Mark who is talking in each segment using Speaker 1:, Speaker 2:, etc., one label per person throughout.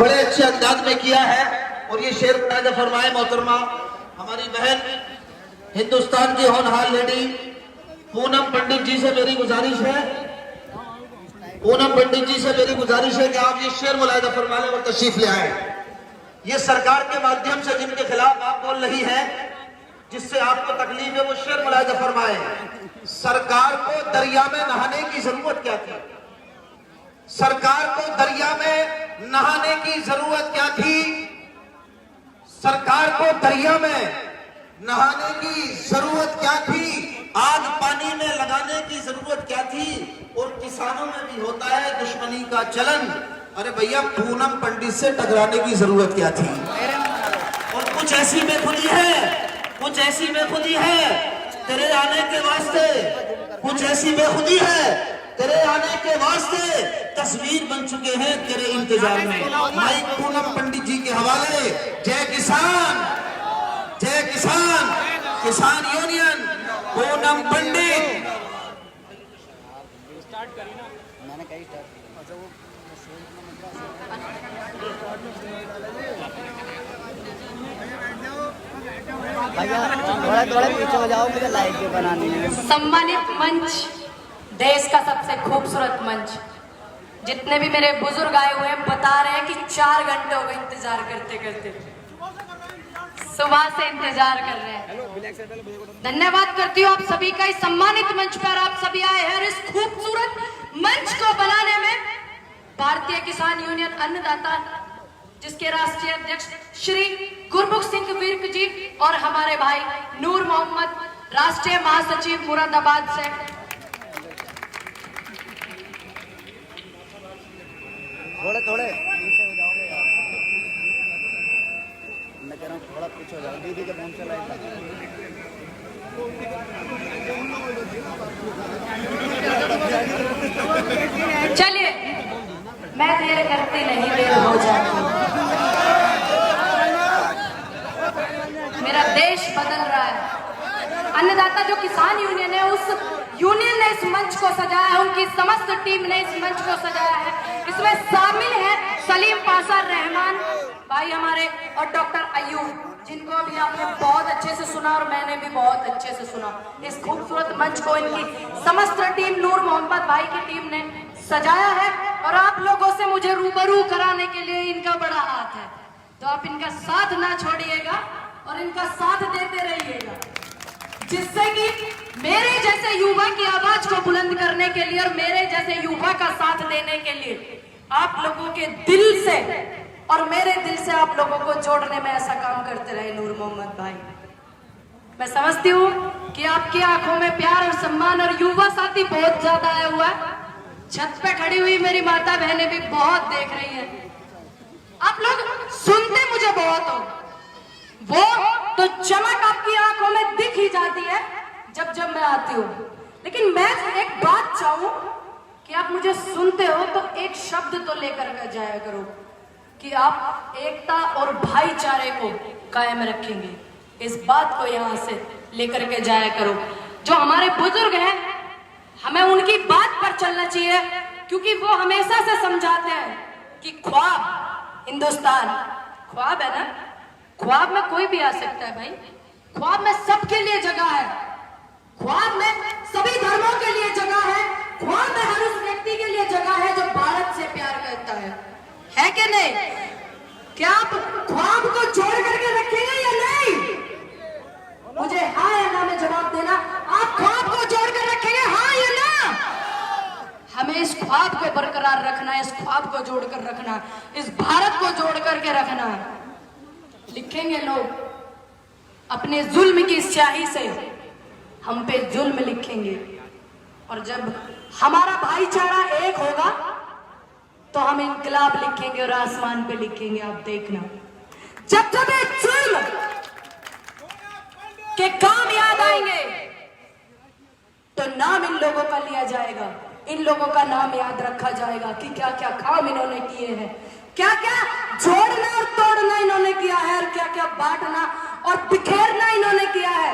Speaker 1: बड़े अच्छे अंदाज में किया है। और ये शेर मुनाज़ा फरमाए मोहतरमा हमारी बहन हिंदुस्तान की होनहार लेडी पूनम पंडित जी से मेरी गुजारिश है, पूनम पंडित जी से मेरी गुजारिश है कि आप ये शेर मुलाहिजा फरमाने और तशरीफ ले आए। ये सरकार के माध्यम से जिनके खिलाफ आप बोल रही है, जिससे आपको तकलीफ है, वो शेर मुलाहिजा फरमाए। सरकार को दरिया में नहाने की जरूरत क्या थी? सरकार को दरिया में नहाने की जरूरत क्या थी? सरकार को दरिया में नहाने की जरूरत क्या थी? आग पानी में लगाने की जरूरत क्या थी? और किसानों में भी होता है दुश्मनी का चलन। अरे भैया पूनम पंडित से टकराने की जरूरत क्या थी? और कुछ ऐसी बेखुदी है, कुछ ऐसी बेखुदी है तेरे आने के वास्ते, कुछ ऐसी बेखुदी है तेरे आने के वास्ते तस्वीर बन चुके हैं तेरे इंतजार में। माइक पूनम पंडित जी के हवाले। जय किसान, जय किसान, किसान यूनियन पूनम पंडित।
Speaker 2: मैंने कही भैया थोड़ा थोड़ा पीछे हो जाओ, मुझे लाइव भी बनानी है।
Speaker 3: सम्मानित मंच, देश का सबसे खूबसूरत मंच, जितने भी मेरे बुजुर्ग आए हुए हैं बता रहे हैं कि 4 घंटे हो गए इंतजार करते करते, सुबह से इंतजार कर रहे हैं। धन्यवाद करती हूँ आप सभी का, इस सम्मानित मंच पर आप सभी आए हैं। इस खूबसूरत मंच को बनाने में भारतीय किसान यूनियन अन्नदाता, जिसके राष्ट्रीय अध्यक्ष श्री गुरमुख सिंह विर्क जी और हमारे भाई नूर मोहम्मद, राष्ट्रीय महासचिव मुरादाबाद से,
Speaker 2: थोड़े थोड़े पीछे हो जाओगे यार। मैं कह रहा हूँ थोड़ा पीछे हो जाओ, दीदी के फोन से लाइव
Speaker 3: चलिए मैं देर करती नहीं, देर हो जाती। मेरा देश बदल रहा है। अन्नदाता जो किसान यूनियन है, उस यूनियन ने इस मंच को सजाया है, उनकी समस्त टीम ने इस मंच को सजाया है। इसमें शामिल है सलीम पासा रहमान भाई हमारे और डॉक्टर अयूब, जिनको अभी आपने बहुत अच्छे से सुना और मैंने भी बहुत अच्छे से सुना। इस खूबसूरत मंच को इनकी समस्त टीम, नूर मोहम्मद भाई की टीम ने सजाया है और आप लोगों से मुझे रूबरू कराने के लिए इनका बड़ा हाथ है। तो आप इनका साथ ना छोड़िएगा और इनका साथ देते रहिएगा, जिससे कि मेरे जैसे युवा की आवाज को बुलंद करने के लिए और मेरे जैसे युवा का साथ देने के लिए आप लोगों के दिल से और मेरे दिल से आप लोगों को जोड़ने में ऐसा काम करते रहे नूर मोहम्मद भाई। मैं समझती हूँ कि आपकी आंखों में प्यार और सम्मान और युवा साथी बहुत ज्यादा आया हुआ है। छत पे खड़ी हुई मेरी माता बहनें भी बहुत देख रही हैं। आप लोग सुनते मुझे बहुत हो, वो तो चमक आपकी आंखों में दिख ही जाती है जब जब मैं आती हूँ। लेकिन मैं एक बात चाहूं कि आप मुझे सुनते हो तो एक शब्द तो लेकर के जाया करो कि आप एकता और भाईचारे को कायम रखेंगे। इस बात को यहाँ से लेकर के जाया करो। जो हमारे बुजुर्ग हैं, हमें उनकी बात पर चलना चाहिए, क्योंकि वो हमेशा से समझाते हैं कि ख्वाब हिंदुस्तान, ख्वाब है ना, ख्वाब में कोई भी आ सकता है भाई। ख्वाब में सबके लिए जगह है, ख्वाब में सभी धर्मों के लिए जगह है, ख्वाब में हर उस व्यक्ति के लिए जगह है जो भारत से प्यार करता है कि नहीं? क्या आप ख्वाब को जोड़ करके रखेंगे या नहीं? मुझे हाँ या ना में जवाब देना। आप ख्वाब को जोड़ कर रखेंगे, हाँ या ना? हमें इस ख्वाब को बरकरार रखना है, इस ख्वाब को जोड़ कर रखना, इस भारत को जोड़ करके रखना। लिखेंगे लोग अपने जुल्म की स्याही से, हम पे जुल्म लिखेंगे, और जब हमारा भाईचारा एक होगा तो हम इनकलाब लिखेंगे और आसमान पे लिखेंगे। आप देखना, जब जब एक जुल्म के काम याद आएंगे तो नाम इन लोगों का लिया जाएगा, इन लोगों का नाम याद रखा जाएगा कि क्या क्या काम इन्होंने किए हैं, क्या क्या जोड़ना और तोड़ना इन्होंने किया है, और क्या क्या बांटना और बिखेरना इन्होंने किया है।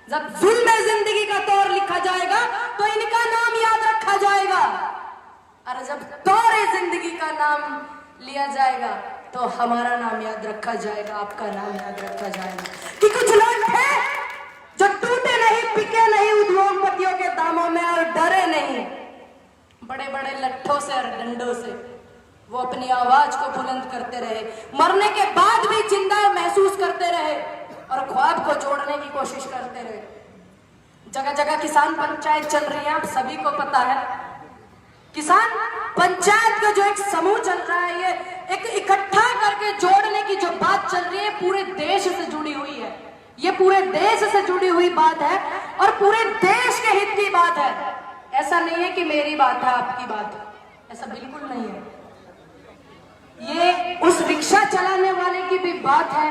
Speaker 3: जब जुल्म जिंदगी का तौर लिखा जाएगा तो इनका नाम याद रखा जाएगा, और जब दौरे जिंदगी का नाम लिया जाएगा तो हमारा नाम याद रखा जाएगा, आपका नाम याद रखा जाएगा। कि कुछ लोग थे जो टूटे नहीं, पिके नहीं उद्योगपतियों के दामों में और डरे नहीं, बड़े बड़े लट्ठों से और डंडों से वो अपनी आवाज को बुलंद करते रहे, मरने के बाद भी जिंदा महसूस करते रहे और ख्वाब को जोड़ने की कोशिश करते रहे। जगह जगह किसान पंचायत चल रही है, आप सभी को पता है। किसान पंचायत का जो एक समूह चल रहा है, ये एक इकट्ठा करके जोड़ने की जो बात चल रही है, पूरे देश से जुड़ी हुई है। ये पूरे देश से जुड़ी हुई बात है और पूरे देश के हित की बात है। ऐसा नहीं है कि मेरी बात है, आपकी बात है, ऐसा बिल्कुल नहीं है। ये उस रिक्शा चलाने वाले की भी बात है,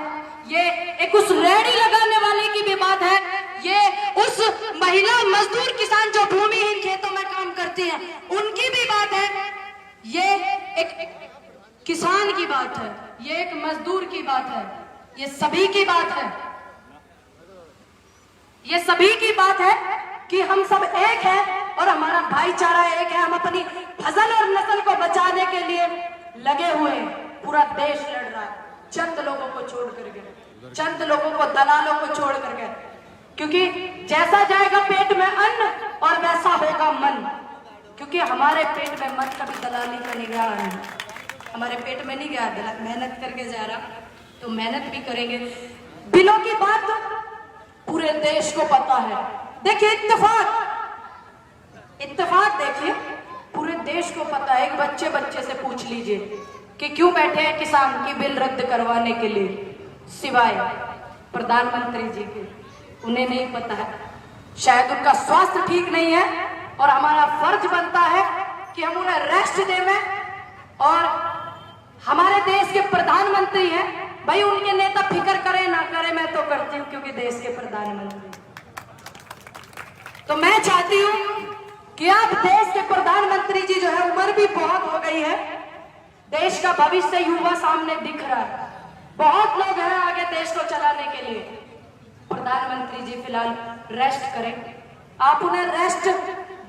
Speaker 3: ये एक उस रेहड़ी लगाने वाले की भी बात है, ये उस महिला मजदूर किसान जो भूमिहीन खेतों में काम करती हैं उनकी भी बात है, ये एक किसान की बात है, ये एक मजदूर की बात है, ये सभी की बात है। ये सभी की बात है कि हम सब एक हैं और हमारा भाईचारा एक है। हम अपनी फसल और नस्ल को बचाने के लिए लगे हुए हैं। पूरा देश लड़ रहा है, चंद लोगों को छोड़ करके, चंद लोगों को, दलालों को छोड़ करके, क्योंकि जैसा जाएगा पेट में अन्न और वैसा होगा मन। क्योंकि हमारे पेट में मन कभी दलाली का नहीं गया, हमारे पेट में नहीं गया, मेहनत करके जा रहा, तो मेहनत भी करेंगे। बिलों की बात पूरे देश को पता है। देखिए इत्तेफाक देखिए, पूरे देश को पता है। एक बच्चे से पूछ लीजिए कि क्यों बैठे हैं किसान की बिल रद्द करवाने के लिए, सिवाय प्रधानमंत्री जी के, उन्हें नहीं पता है। शायद उनका स्वास्थ्य ठीक नहीं है और हमारा फर्ज बनता है कि हम उन्हें रेस्ट दें। और हमारे देश के प्रधानमंत्री हैं भाई, उनके नेता फिक्र करे ना करे, मैं तो करती हूँ क्योंकि देश के प्रधानमंत्री। तो मैं चाहती हूँ कि आप देश के प्रधानमंत्री जी जो है, उम्र भी बहुत हो गई है, देश का भविष्य युवा सामने दिख रहा है, बहुत लोग हैं आगे देश को चलाने के लिए। प्रधानमंत्री जी फिलहाल रेस्ट करें। आप उन्हें रेस्ट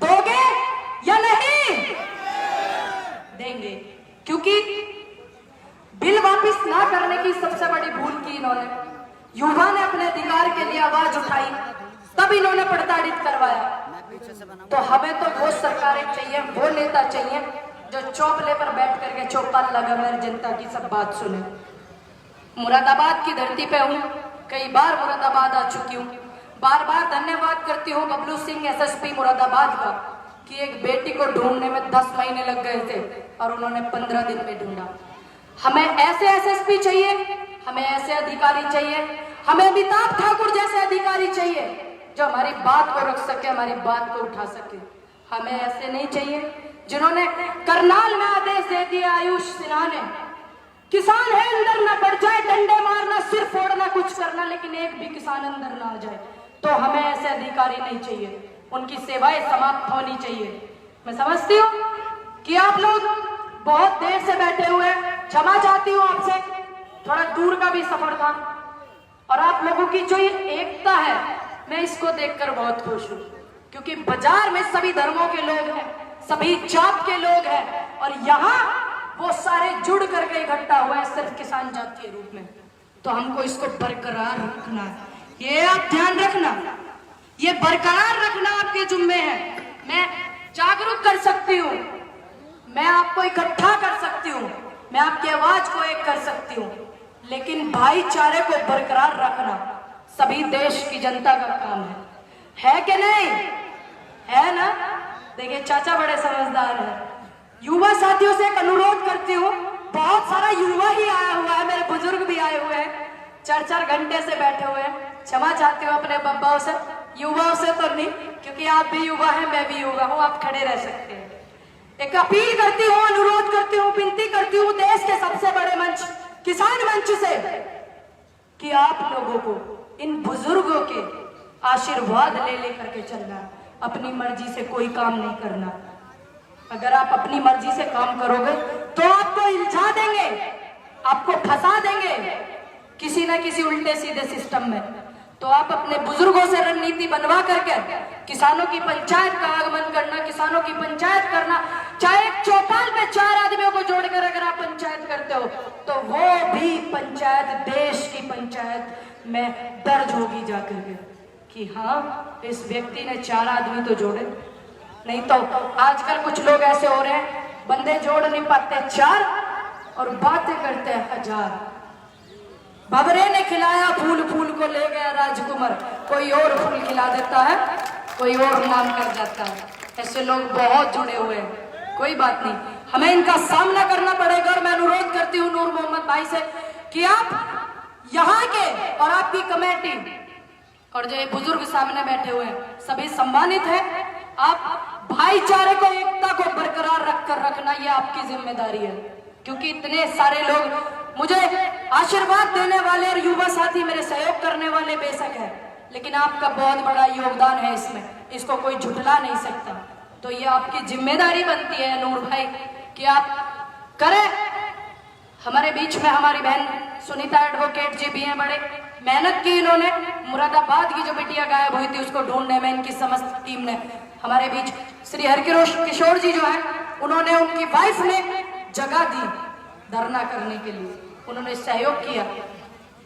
Speaker 3: दोगे या नहीं देंगे? क्योंकि बिल वापस ना करने की सबसे बड़ी भूल की इन्होंने। युवा ने अपने अधिकार के लिए आवाज उठाई, तब इन्होंने प्रताड़ित करवाया। तो हमें तो वो सरकारें चाहिए, वो नेता चाहिए जो चौपले पर बैठ करके चौपाल लगा मेरी जनता की सब बात सुने। मुरादाबाद की धरती पे हूँ, कई बार मुरादाबाद आ चुकी हूँ। बार बार धन्यवाद करती हूँ बबलू सिंह एसएसपी मुरादाबाद का कि एक बेटी को ढूंढने में 10 महीने लग गए थे और उन्होंने 15 दिन में ढूंढा। हमें ऐसे एसएसपी चाहिए, हमें ऐसे अधिकारी चाहिए, हमें अमिताभ ठाकुर जैसे अधिकारी चाहिए जो हमारी बात को रख सके, हमारी बात को उठा सके। हमें ऐसे नहीं चाहिए जिन्होंने करनाल में आदेश दे दिए आयुष सिन्हा ने, किसान है अंदर ना बढ़ जाए, डंडे मारना, सिर फोड़ना, कुछ करना, लेकिन एक भी किसान अंदर ना आ जाए। तो हमें ऐसे अधिकारी नहीं चाहिए, उनकी सेवाएं समाप्त होनी चाहिए। मैं समझती हूँ कि आप लोग बहुत देर से बैठे हुए हैं, क्षमा चाहती हूँ आपसे, थोड़ा दूर का भी सफर था। और आप लोगों की जो ये एकता है, मैं इसको देखकर बहुत खुश हूँ, क्योंकि बाजार में सभी धर्मों के लोग हैं, सभी जात के लोग हैं, और यहाँ वो सारे जुड़ करके इकट्ठा हुए हैं सिर्फ किसान जात के रूप में। तो हमको इसको बरकरार रखना है, ये आप ध्यान रखना, ये बरकरार रखना आपके जुम्मे है। मैं जागरूक कर सकती हूँ, मैं आपको इकट्ठा कर सकती हूँ, मैं आपकी आवाज को एक कर सकती हूँ, लेकिन भाईचारे को बरकरार रखना सभी देश की जनता का काम है कि नहीं? है ना? देखिए चाचा बड़े समझदार हैं। युवा साथियों से एक अनुरोध करती हूँ, बहुत सारा युवा ही आया हुआ है, मेरे बुजुर्ग भी आए हुए हैं, 4-4 घंटे से बैठे हुए हैं। क्षमा चाहती हूँ अपने बब्बाओं से, युवाओं से तो नहीं, क्योंकि आप भी युवा हैं, मैं भी युवा हूँ, आप खड़े रह सकते हैं। एक अपील करती हूँ, अनुरोध करती हूँ, विनती करती हूँ देश के सबसे बड़े मंच किसान मंच से कि आप लोगों को इन बुजुर्गों के आशीर्वाद ले लेकर के चलना, अपनी मर्जी से कोई काम नहीं करना। अगर आप अपनी मर्जी से काम करोगे तो आपको इल्झा देंगे, आपको फंसा देंगे किसी ना किसी उल्टे सीधे सिस्टम में। तो आप अपने बुजुर्गों से रणनीति बनवा करके किसानों की पंचायत का आगमन करना, किसानों की पंचायत करना, चाहे एक चौपाल पे 4 आदमियों को जोड़कर अगर आप पंचायत कर भी पंचायत, देश की पंचायत में दर्ज होगी जाकर के कि हाँ, इस व्यक्ति ने 4 आदमी तो जोड़े। नहीं तो आजकल कुछ लोग ऐसे हो रहे हैं, बंदे जोड़ नहीं पाते 4 और बातें करते हैं 1000। भवरे ने खिलाया फूल, फूल को ले गया राजकुमार, कोई और फूल खिला देता है, कोई और नाम कर जाता है। ऐसे लोग बहुत जुड़े हुए हैं। कोई बात नहीं, हमें इनका सामना करना पड़ेगा। और मैं अनुरोध करती हूँ नूर मोहम्मद भाई से कि आप यहाँ के और आपकी कमेटी और जो ये बुजुर्ग सामने बैठे हुए हैं सभी सम्मानित हैं। आप भाईचारे को, एकता को बरकरार रखना ये आपकी जिम्मेदारी है, क्योंकि इतने सारे लोग मुझे आशीर्वाद देने वाले और युवा साथी मेरे सहयोग करने वाले बेशक है, लेकिन आपका बहुत बड़ा योगदान है इसमें, इसको कोई झुठला नहीं सकता। तो ये आपकी जिम्मेदारी बनती है नूर भाई कि आप करें। हमारे बीच में हमारी बहन सुनीता एडवोकेट जी भी हैं, बड़े मेहनत की इन्होंने। मुरादाबाद की जो बिटिया गायब हुई थी उसको ढूंढने में इनकी समस्त टीम ने, हमारे बीच श्री किशोर जी जो है, उन्होंने, उनकी वाइफ ने जगह दी धरना करने के लिए, उन्होंने सहयोग किया।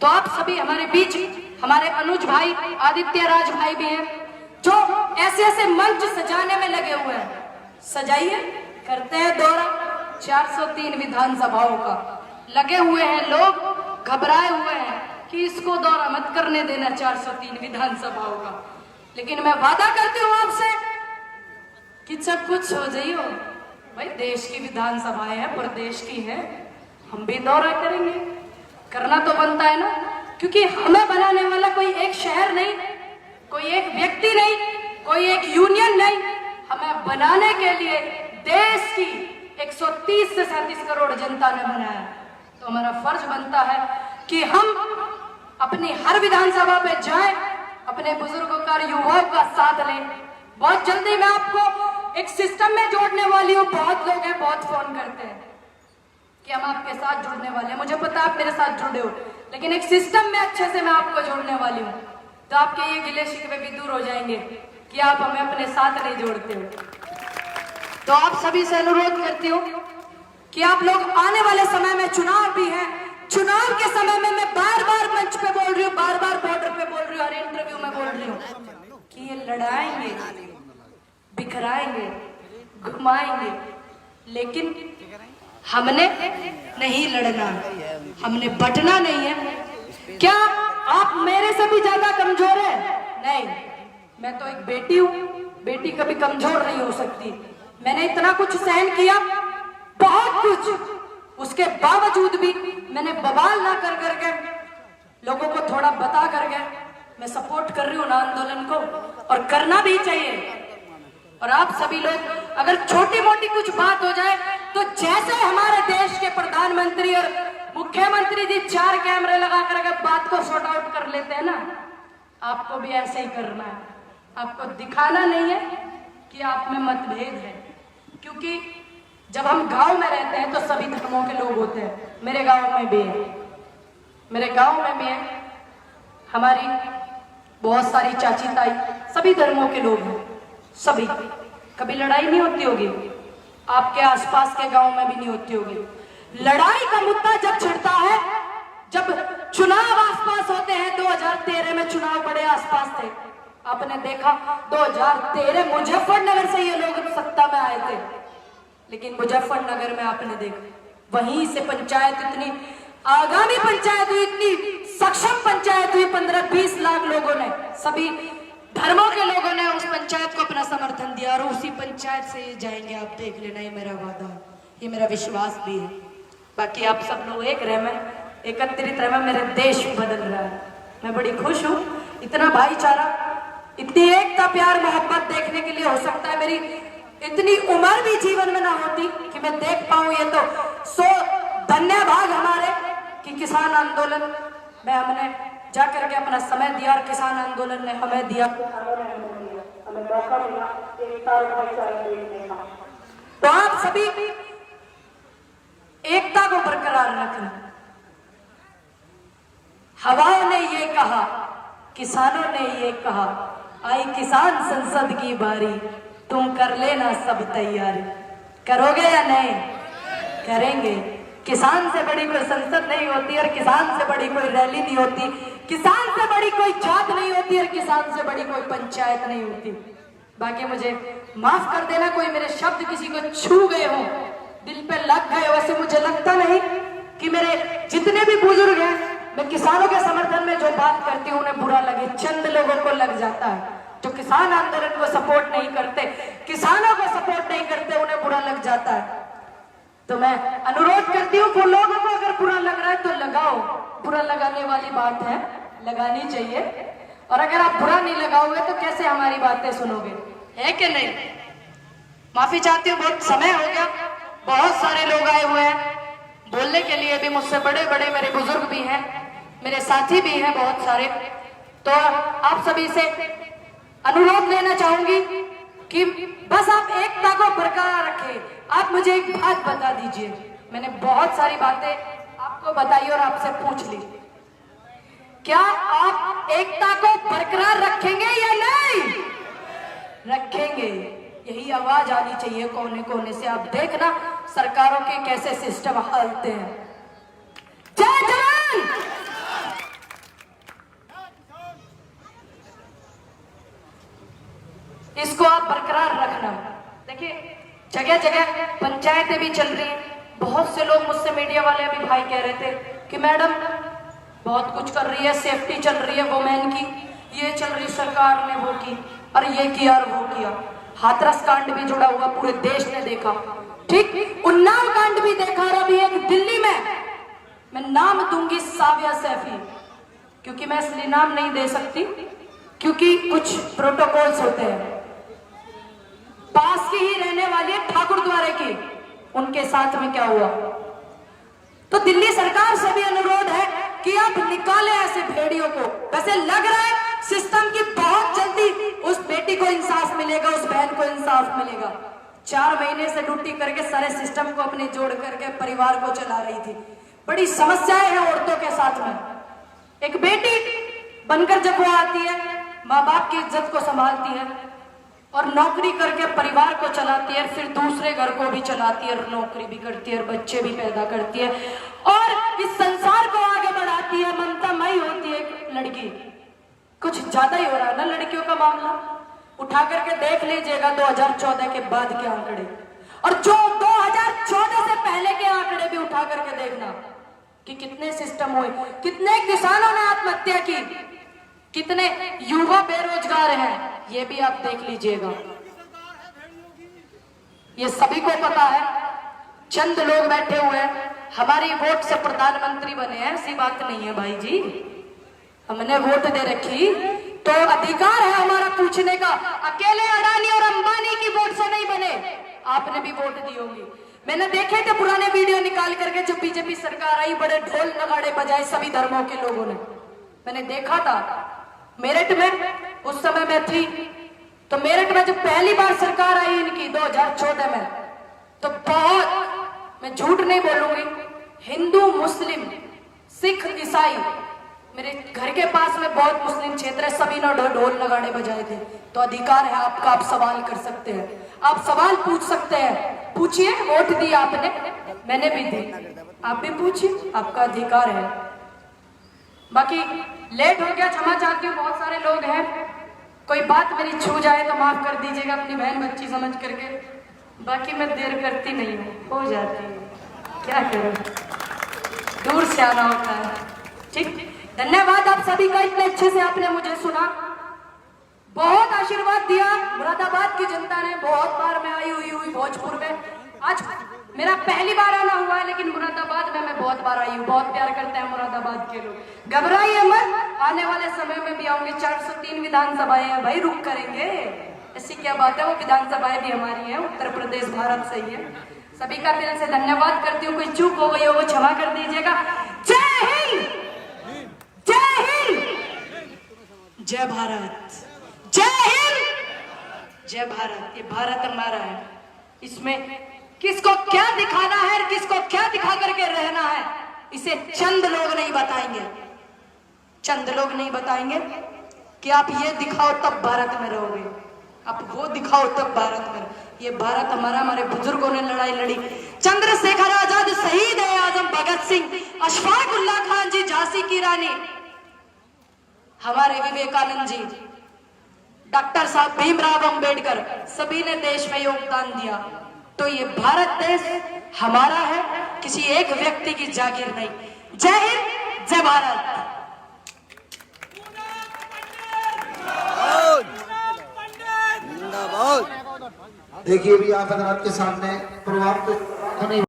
Speaker 3: तो आप सभी हमारे बीच, हमारे अनुज भाई, आदित्य राज भाई भी हैं जो ऐसे ऐसे मंच सजाने में लगे हुए हैं। सजाइए, करते हैं दौरा 403 विधानसभाओं का। लगे हुए हैं लोग, घबराए हुए हैं कि इसको दौरा मत करने देना 403 विधानसभाओं का। लेकिन मैं वादा करती हूँ आपसे कि सब कुछ हो जाइए भाई, देश की विधानसभाएं हैं, प्रदेश की है, हम भी दौरा करेंगे। करना तो बनता है ना, क्योंकि हमें बनाने वाला कोई एक शहर नहीं, कोई एक व्यक्ति नहीं, कोई एक यूनियन नहीं, हमें बनाने के लिए देश की 130 से 37 करोड़ जनता ने बनाया। तो हमारा फर्ज बनता है कि हम अपनी हर विधानसभा पे जाएं, अपने बुजुर्गों का, युवाओं का साथ लें। बहुत जल्दी मैं आपको एक सिस्टम में जोड़ने वाली हूँ। बहुत लोग हैं, बहुत फोन करते हैं कि हम आपके साथ जुड़ने वाले हैं, मुझे पता आप मेरे साथ जुड़े हो, लेकिन एक सिस्टम में अच्छे से मैं आपको जोड़ने वाली हूँ। तो आपके ये गिले शिकवे भी दूर हो जाएंगे कि आप हमें अपने साथ नहीं जोड़ते हो। तो आप सभी से अनुरोध करती हूँ कि आप लोग, आने वाले समय में चुनाव भी है, चुनाव के समय में मैं बार बार मंच पे बोल रही हूँ, बार बार बॉर्डर पे बोल रही हूँ, हर इंटरव्यू में बोल रही हूँ कि ये लड़ाएंगे, बिखराएंगे, घुमाएंगे, लेकिन हमने नहीं लड़ना, हमने बटना नहीं है। क्या आप मेरे से भी ज्यादा कमजोर है? नहीं, मैं तो एक बेटी हूँ, बेटी कभी कमजोर नहीं हो सकती। मैंने इतना कुछ सहन किया, बहुत कुछ, उसके बावजूद भी मैंने बवाल ना कर करके, लोगों को थोड़ा बता करके मैं सपोर्ट कर रही हूँ ना आंदोलन को, और करना भी चाहिए। और आप सभी लोग, अगर छोटी मोटी कुछ बात हो जाए तो जैसे हमारे देश के प्रधानमंत्री और मुख्यमंत्री जी 4 कैमरे लगा कर अगर बात को सॉर्ट आउट कर लेते हैं ना, आपको भी ऐसे ही करना है। आपको दिखाना नहीं है कि आप में मतभेद है, क्योंकि जब हम गांव में रहते हैं तो सभी धर्मों के लोग होते हैं। मेरे गांव में भी है, मेरे गांव में भी है, हमारी बहुत सारी चाची ताई, सभी धर्मों के लोग हैं, सभी। कभी लड़ाई नहीं होती होगी, आपके आसपास के गांव में भी नहीं होती होगी। लड़ाई का मुद्दा जब छिड़ता है, जब चुनाव आसपास होते हैं, 2013 में चुनाव बड़े आसपास थे, आपने देखा 2013 मुजफ्फरनगर से ये लोग सत्ता में आए थे, लेकिन मुजफ्फरनगर में आपने देखा वहीं से पंचायत इतनी आगामी पंचायत हुई, इतनी सक्षम पंचायत हुई, 15-20 लाख लोगों ने, सभी धर्मों के लोगों ने उस पंचायत को अपना समर्थन दिया, और उसी पंचायत से ये जाएंगे, आप देख लेना, ये मेरा वादा है, ये मेरा विश्वास भी है। बाकी आप सब लोग एक रह में, एकत्रित रह में, मेरा देश बदल रहा है। मैं बड़ी खुश हूँ, इतना भाईचारा, इतनी एकता, प्यार, मोहब्बत देखने के लिए हो सकता है मेरी इतनी उम्र भी जीवन में ना होती कि मैं देख पाऊं। ये तो सो धन्य भाग हमारे कि किसान आंदोलन में हमने जाकर के अपना समय दिया, और किसान आंदोलन ने हमें दिया, हमें मौका मिला एकता और भाईचारा देखने का। तो आप सभी एकता को बरकरार रखना। हवाओं ने ये कहा, किसानों ने ये कहा, आई किसान संसद की बारी, तुम कर लेना सब तैयारी। करोगे या नहीं? करेंगे। किसान से बड़ी कोई संसद नहीं होती और किसान से बड़ी कोई रैली नहीं होती, किसान से बड़ी कोई जात नहीं होती और किसान से बड़ी कोई पंचायत नहीं होती। बाकी मुझे माफ कर देना, कोई मेरे शब्द किसी को छू गए हो, दिल पे लग गए, वैसे मुझे लगता नहीं कि मेरे जितने भी बुजुर्ग हैं, मैं किसानों के समर्थन में जो बात करती हूँ उन्हें बुरा लगे। चंद लोगों को लग जाता है जो किसान आंदोलन को सपोर्ट नहीं करते, किसानों को सपोर्ट नहीं करते, उन्हें बुरा लग जाता है। तो मैं अनुरोध करती हूँ वो लोगों को अगर बुरा लग रहा है तो लगाओ, बुरा लगाने वाली बात है, लगानी चाहिए। और अगर आप बुरा नहीं लगाओगे तो कैसे हमारी बातें सुनोगे, है कि नहीं? माफी चाहती हूँ, बहुत समय हो गया, बहुत सारे लोग आए हुए हैं बोलने के लिए, भी मुझसे बड़े बड़े मेरे बुजुर्ग भी हैं, मेरे साथी भी हैं बहुत सारे। तो आप सभी से अनुरोध लेना चाहूंगी कि बस आप एकता को बरकरार रखें। आप मुझे एक बात बता दीजिए, मैंने बहुत सारी बातें आपको बताई और आपसे पूछ ली, क्या आप एकता को बरकरार रखेंगे या नहीं रखेंगे? यही आवाज आनी चाहिए कोने कोने से। आप देखना सरकारों के कैसे सिस्टम हालते हैं। जय जवान। इसको आप बरकरार रखना। देखिए जगह जगह पंचायतें भी चल रही हैं। बहुत से लोग मुझसे, मीडिया वाले भी भाई कह रहे थे कि मैडम बहुत कुछ कर रही है, सेफ्टी चल रही है वुमेन की, ये चल रही सरकार ने वो की, और ये किया और वो किया। हाथरस कांड भी जुड़ा हुआ, पूरे देश ने देखा, ठीक, उन्नाव कांड भी देखा। और अभी एक दिल्ली में, मैं नाम दूंगी साविया सैफी, क्योंकि मैं इसलिए नाम नहीं दे सकती क्योंकि कुछ प्रोटोकॉल्स होते हैं। पास की ही रहने वाली ठाकुर द्वारे की, उनके साथ में क्या हुआ? तो दिल्ली सरकार से भी अनुरोध है कि आप निकालें ऐसे भेड़ियों को। वैसे लग रहा है सिस्टम की बहुत जल्दी उस बेटी को इंसाफ मिलेगा, उस बहन को इंसाफ मिलेगा। 4 महीने से ड्यूटी करके सारे सिस्टम को अपने जोड़ करके परिवार को चला रही थी। बड़ी समस्याएं हैं औरतों के साथ में। एक बेटी बनकर जब वो आती है, माँ बाप की इज्जत को संभालती है और नौकरी करके परिवार को चलाती है, फिर दूसरे घर को भी चलाती है और नौकरी भी करती है और बच्चे भी पैदा करती है और इस संसार को आगे बढ़ाती है। ममता मई होती है एक लड़की। कुछ ज्यादा ही हो रहा है ना लड़कियों का मामला। उठा करके देख लीजिएगा 2014 के बाद के आंकड़े, और जो 2014 से पहले के आंकड़े भी उठा करके देखना कि कितने सिस्टम हुए, कितने किसानों ने आत्महत्या की, कितने युवा बेरोजगार हैं, ये भी आप देख लीजिएगा। ये सभी को पता है। चंद लोग बैठे हुए हैं, हमारी वोट से प्रधानमंत्री बने हैं, ऐसी बात नहीं है भाई जी। हमने वोट दे रखी तो अधिकार है हमारा पूछने का। अकेले अडानी और अंबानी की वोट से नहीं बने, आपने भी वोट दी होगी। मैंने देखे थे पुराने वीडियो निकाल करके, जब बीजेपी सरकार आई बड़े ढोल नगाड़े बजाए सभी धर्मों के लोगों ने। मैंने देखा था मेरठ में, उस समय मैं थी, तो मेरठ में जब पहली बार सरकार आई इनकी 2014 में, तो बहुत, मैं झूठ नहीं बोलूंगी, हिंदू मुस्लिम सिख ईसाई, मेरे घर के पास में बहुत मुस्लिम क्षेत्र है, सभी ने ढोल नगाड़े बजाए थे। तो अधिकार है आपका, आप सवाल कर सकते हैं, आप सवाल पूछ सकते हैं, पूछिए। वोट दी आपने, मैंने भी दी, आप भी पूछिए, आपका अधिकार है। बाकी लेट हो गया, क्षमा चाहती हूँ, बहुत सारे लोग हैं, कोई बात मेरी छू जाए तो माफ कर दीजिएगा, अपनी बहन बच्ची समझ करके। बाकी मैं देर करती नहीं हूँ, हो जाती है, क्या करूँ, दूर से आना होता है। ठीक, धन्यवाद आप सभी का, इतने अच्छे से आपने मुझे सुना, बहुत आशीर्वाद दिया। मुरादाबाद की जनता ने, बहुत बार मैं आई हुई भोजपुर में, आज मेरा पहली बार आना हुआ है, लेकिन मुरादाबाद में मैं बहुत बार आई हूँ। बहुत प्यार करते हैं मुरादाबाद के लोग, घबराइए मत, आने वाले समय में भी आऊंगे। 403 विधानसभाएं हैं भाई, रुक करेंगे, ऐसी क्या बात है, वो विधानसभाएं भी हमारी हैं, उत्तर प्रदेश भारत से ही है। सभी का दिल से धन्यवाद करती हूँ, कोई चूक हो गई हो वो क्षमा कर दीजिएगा। जय हिंद, जय हिंद, जय भारत, जय हिंद, जय भारत। ये भारत हमारा है, इसमें किसको क्या दिखाना है, किसको क्या दिखा करके रहना है, इसे चंद लोग नहीं बताएंगे, चंद लोग नहीं बताएंगे कि आप ये दिखाओ तब भारत में रहोगे। आप वो दिखाओ तब भारत में। ये भारत हमारा, हमारे बुजुर्गों ने लड़ाई लड़ी। चंद्रशेखर आजाद, शहीद है आजम भगत सिंह, अशफाक उल्लाह खान जी, झांसी की रानी, हमारे विवेकानंद जी, डॉक्टर साहब भीमराव अंबेडकर, सभी ने देश में योगदान दिया। तो ये भारत देश हमारा है, किसी एक व्यक्ति की जागीर नहीं। जय हिंद, जय भारत।
Speaker 2: जिंदाबाद।
Speaker 1: देखिए भी आप हजरात के सामने प्रभाव तो नहीं